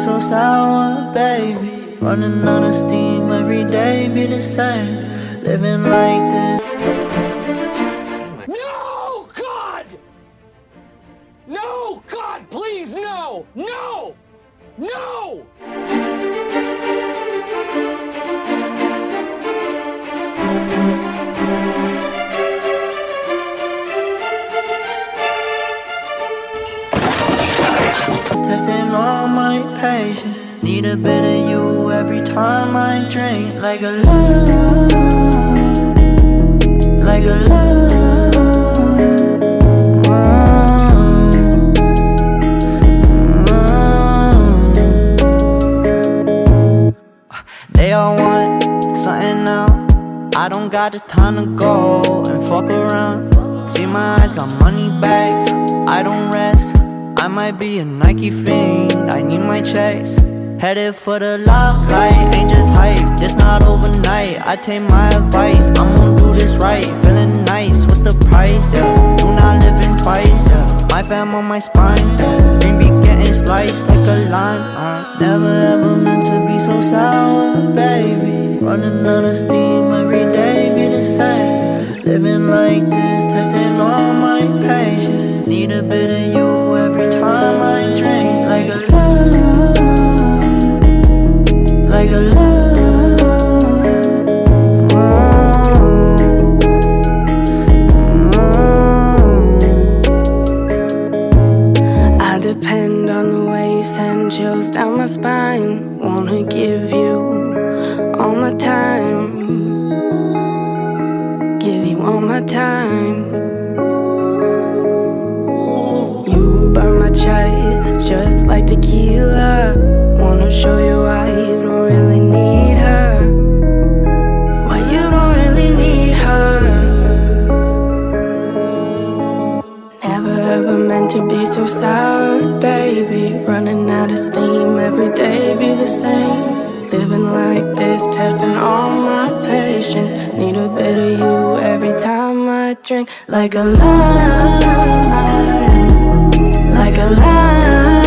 so sour, baby. Running out of steam, every day be the same. Living like this. No, God! No, God, please, no! No! No! Testing all my patience. Need a bit of you every time I drink. Like a love, like a love. They all want something now. I don't got the time to go and fuck around. See my eyes got money bags, I don't rest. I might be a Nike fiend, I need my checks. Headed for the limelight, ain't just hype. This not overnight, I take my advice. I'm gonna do this right, feeling nice. What's the price? Yeah, do not living twice. Yeah, my fam on my spine. Yeah, dream be getting sliced like a lime. I never ever meant to be so sour, baby. Running out of steam, every day be the same. Living like this, testing all my patience. Need a bit of you every time I drink. Like a love, like a love. I depend on the way you send chills down my spine. Wanna give you all my time, give you all my time. You burn my chest just like tequila. Wanna show you why you don't really need her, why you don't really need her. Never ever meant to be so sour, baby. Running out of steam, every day be the same. Living like this, testing all my patience. Need a bit of you every time I drink. Like a lime, like a lime.